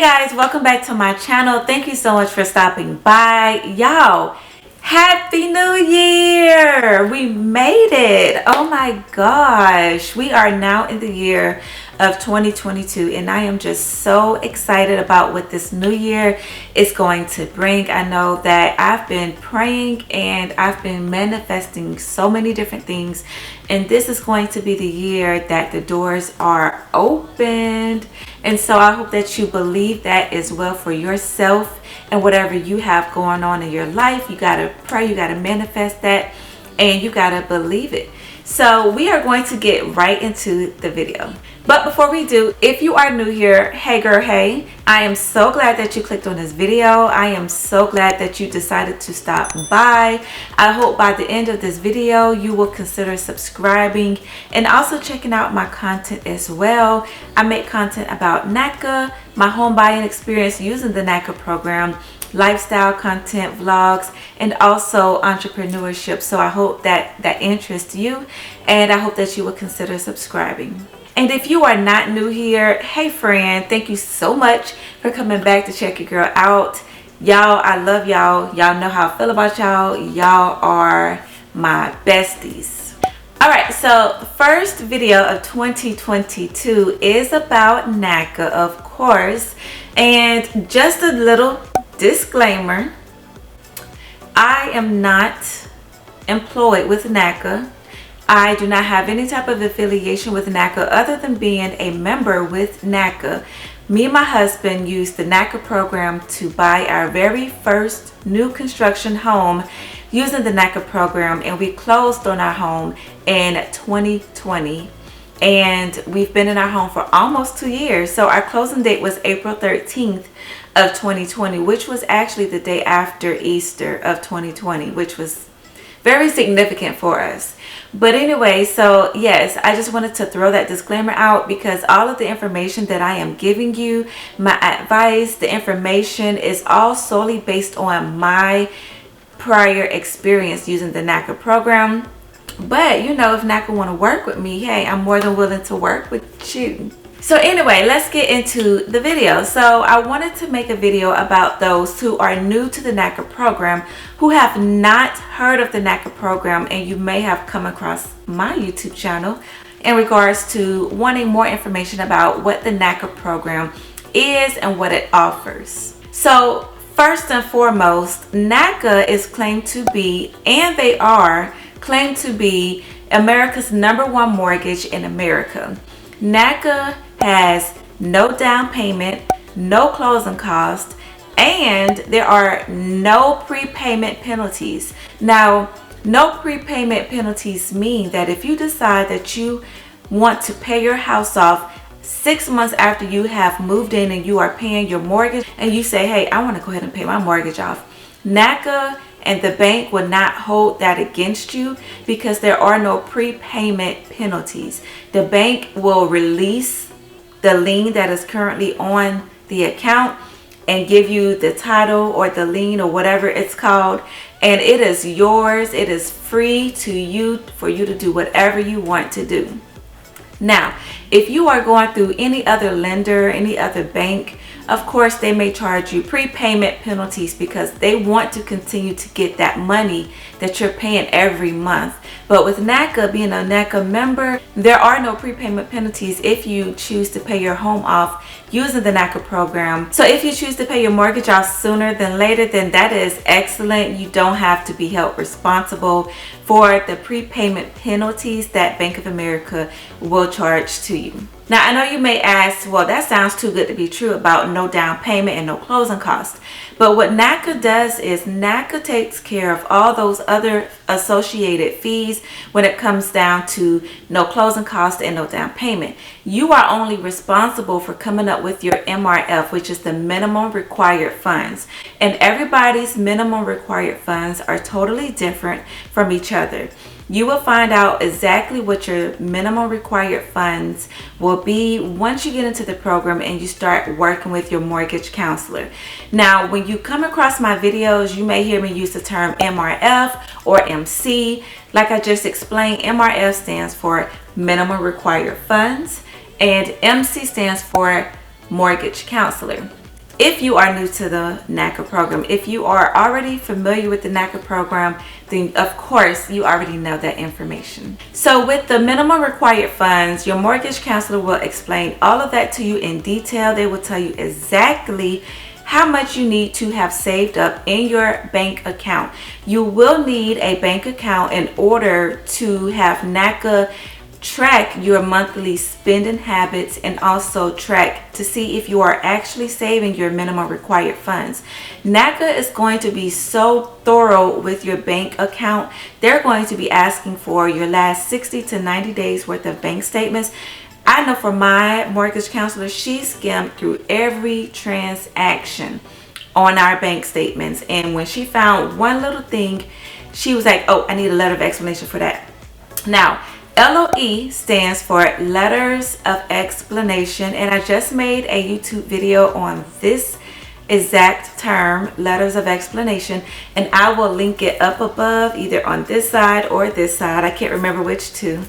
Guys, welcome back to my channel. Thank you so much for stopping by. Y'all, happy new year. We made it. Oh my gosh, we are now in the year of 2022 and I am just so excited about what this new year is going to bring. I know that I've been praying and I've been manifesting so many different things, and this is going to be the year that the doors are opened. And so I hope that you believe that as well for yourself and whatever you have going on in your life. You got to pray, you got to manifest that, and you got to believe it. So we are going to get right into the video. But before we do, if you are new here, hey girl, hey, I am so glad that you clicked on this video. I am so glad that you decided to stop by. I hope by the end of this video, you will consider subscribing and also checking out my content as well. I make content about Naca, my home buying experience using the Naca program, lifestyle content, vlogs, and also entrepreneurship. So I hope that interests you, and I hope that you will consider subscribing. And if you are not new here, hey friend, thank you so much for coming back to check your girl out. Y'all, I love y'all. Y'all know how I feel about y'all. Y'all are my besties. All right, so the first video of 2022 is about Naca, of course. And just a little disclaimer, I am not employed with Naca. I do not have any type of affiliation with Naca other than being a member with Naca. Me and my husband used the Naca program to buy our very first new construction home using the Naca program, and we closed on our home in 2020. And we've been in our home for almost 2 years. So our closing date was April 13th of 2020, which was actually the day after Easter of 2020, which was very significant for us. But anyway, so yes, I just wanted to throw that disclaimer out because all of the information that I am giving you, my advice, the information is all solely based on my prior experience using the Naca program. But you know, if Naca want to work with me, hey, I'm more than willing to work with you. So anyway, let's get into the video. So I wanted to make a video about those who are new to the Naca program, who have not heard of the Naca program, and you may have come across my YouTube channel in regards to wanting more information about what the Naca program is and what it offers. So first and foremost, Naca is claimed to be, and they are claimed to be, America's #1 mortgage in America. Naca has no down payment, no closing cost, and there are no prepayment penalties. Now, no prepayment penalties mean that if you decide that you want to pay your house off 6 months after you have moved in and you are paying your mortgage, and you say, hey, I want to go ahead and pay my mortgage off, Naca and the bank will not hold that against you because there are no prepayment penalties. The bank will release the lien that is currently on the account and give you the title or the lien or whatever it's called, and it is yours. It is free to you for you to do whatever you want to do. Now, if you are going through any other lender, any other bank, of course they may charge you prepayment penalties because they want to continue to get that money that you're paying every month. But with Naca, being a Naca member, there are no prepayment penalties if you choose to pay your home off using the Naca program. So if you choose to pay your mortgage off sooner than later, then that is excellent. You don't have to be held responsible for the prepayment penalties that Bank of America will charge to you. Now, I know you may ask, well, that sounds too good to be true about no down payment and no closing costs. But what Naca does is Naca takes care of all those other associated fees when it comes down to no closing costs and no down payment. You are only responsible for coming up with your MRF, which is the minimum required funds. And everybody's minimum required funds are totally different from each other. You will find out exactly what your minimum required funds will be once you get into the program and you start working with your mortgage counselor. Now, when you come across my videos, you may hear me use the term MRF or MC. Like I just explained, MRF stands for minimum required funds and MC stands for mortgage counselor. if you are new to the Naca program. If you are already familiar with the Naca program, then of course you already know that information. So with the minimum required funds, your mortgage counselor will explain all of that to you in detail. They will tell you exactly how much you need to have saved up in your bank account. You will need a bank account in order to have Naca track your monthly spending habits and also track to see if you are actually saving your minimum required funds. Naca is going to be so thorough with your bank account. They're going to be asking for your last 60 to 90 days worth of bank statements. I know for my mortgage counselor, she skimmed through every transaction on our bank statements, and when she found one little thing, she was like, oh, I need a letter of explanation for that. Now, LOE stands for Letters of Explanation, and I just made a YouTube video on this exact term, Letters of Explanation, and I will link it up above, either on this side or this side. I can't remember which two,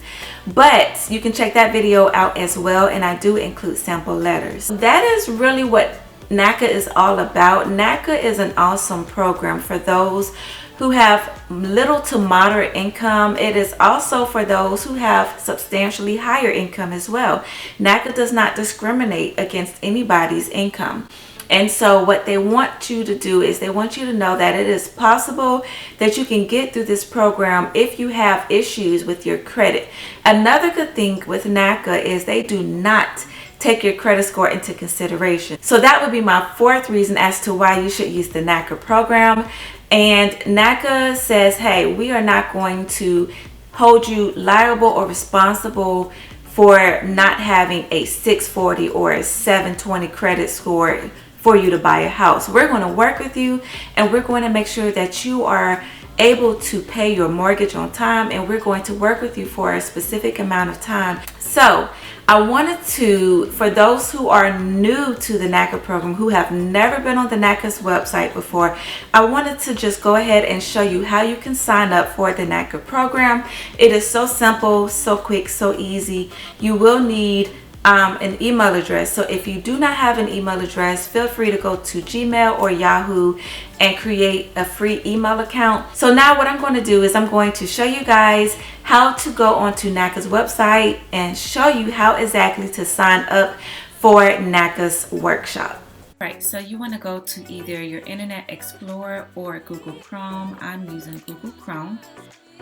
but you can check that video out as well, and I do include sample letters. That is really what Naca is all about. Naca is an awesome program for those who have little to moderate income. It is also for those who have substantially higher income as well. Naca does not discriminate against anybody's income. And so what they want you to do is they want you to know that it is possible that you can get through this program if you have issues with your credit. Another good thing with Naca is they do not take your credit score into consideration. So that would be my fourth reason as to why you should use the Naca program. And Naca says, hey, we are not going to hold you liable or responsible for not having a 640 or a 720 credit score for you to buy a house. We're going to work with you, and we're going to make sure that you are able to pay your mortgage on time, and we're going to work with you for a specific amount of time. So I wanted to, for those who are new to the Naca program, who have never been on the Naca's website before, I wanted to just go ahead and show you how you can sign up for the Naca program. It is so simple, so quick, so easy. You will need an email address. So if you do not have an email address, feel free to go to Gmail or Yahoo and create a free email account. So now what I'm going to do is I'm going to show you guys how to go onto Naca's website and show you how exactly to sign up for Naca's workshop. Right, so you want to go to either your Internet Explorer or Google Chrome. I'm using Google Chrome.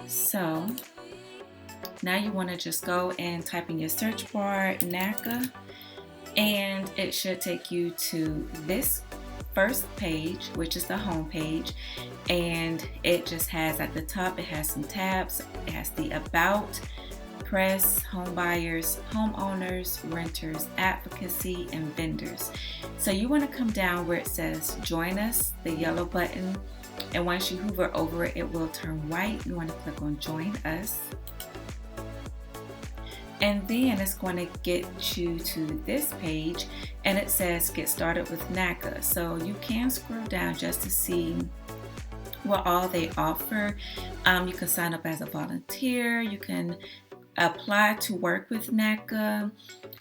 So now you want to just go and type in your search bar Naca, and it should take you to this first page, which is the home page, and it just has at the top, it has some tabs. It has the About, Press, Home Buyers, Homeowners, Renters, Advocacy, and Vendors. So you want to come down where it says Join Us, the yellow button, and once you hover over it, it will turn white. You want to click on Join Us. And then it's going to get you to this page, and it says Get Started with Naca. So you can scroll down just to see what all they offer. You can sign up as a volunteer. You can apply to work with Naca.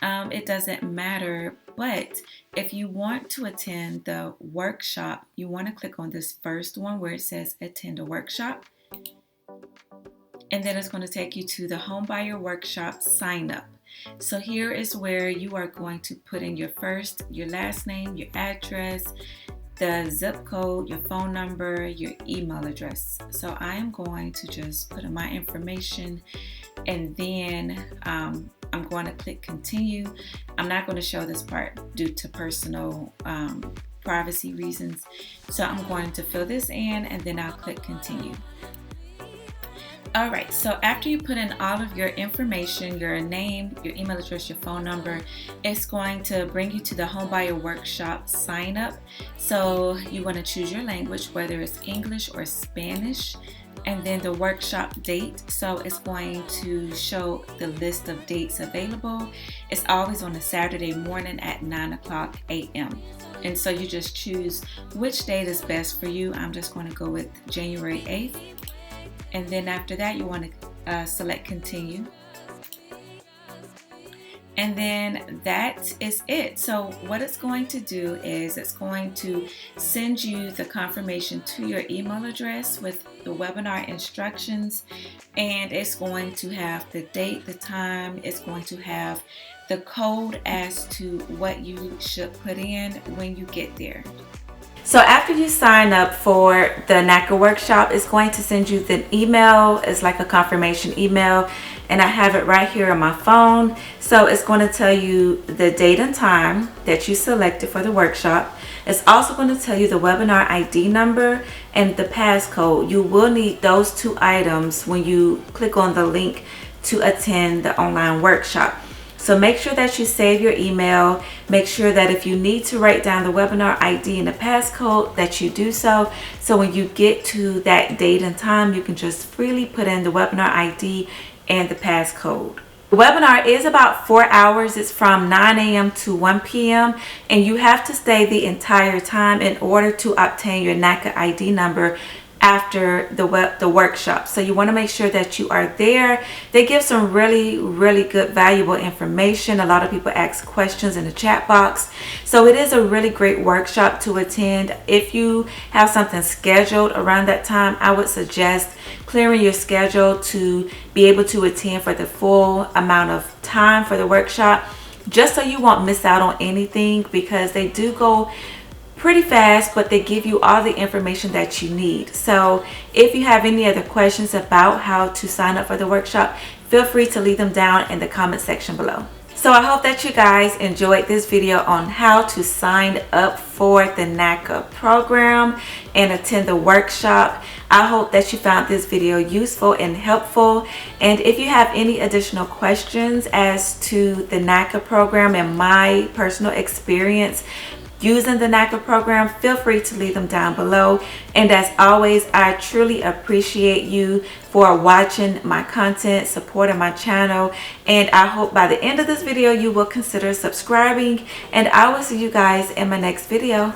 It doesn't matter. But if you want to attend the workshop, you want to click on this first one where it says Attend a Workshop. And then it's going to take you to the Homebuyer Workshop sign up. So here is where you are going to put in your first, your last name, your address, the zip code, your phone number, your email address. So I am going to just put in my information, and then I'm going to click continue. I'm not going to show this part due to personal privacy reasons. So I'm going to fill this in, and then I'll click continue. Alright, so after you put in all of your information, your name, your email address, your phone number, it's going to bring you to the Homebuyer Workshop sign up. So you want to choose your language, whether it's English or Spanish, and then the workshop date. So it's going to show the list of dates available. It's always on a Saturday morning at 9:00 a.m. And so you just choose which date is best for you. I'm just going to go with January 8th. And then after that, you want to select continue. And then that is it. So what it's going to do is it's going to send you the confirmation to your email address with the webinar instructions, and it's going to have the date, the time, it's going to have the code as to what you should put in when you get there. So after you sign up for the Naca workshop, it's going to send you the email. It's like a confirmation email, and I have it right here on my phone. So it's going to tell you the date and time that you selected for the workshop. It's also going to tell you the webinar ID number and the passcode. You will need those two items when you click on the link to attend the online workshop. So make sure that you save your email. Make sure that if you need to write down the webinar ID and the passcode, that you do so. So when you get to that date and time, you can just freely put in the webinar ID and the passcode. The webinar is about 4 hours. It's from 9 a.m. to 1 p.m. and you have to stay the entire time in order to obtain your Naca ID number after the workshop. So you want to make sure that you are there. They give some really good valuable information. A lot of people ask questions in the chat box. So it is a really great workshop to attend. If you have something scheduled around that time, I would suggest clearing your schedule to be able to attend for the full amount of time for the workshop, just so you won't miss out on anything, because they do go pretty fast, but they give you all the information that you need. So if you have any other questions about how to sign up for the workshop, feel free to leave them down in the comment section below. So I hope that you guys enjoyed this video on how to sign up for the Naca program and attend the workshop. I hope that you found this video useful and helpful. And if you have any additional questions as to the Naca program and my personal experience using the Naca program, feel free to leave them down below. And as always, I truly appreciate you for watching my content, supporting my channel, and I hope by the end of this video you will consider subscribing, and I will see you guys in my next video.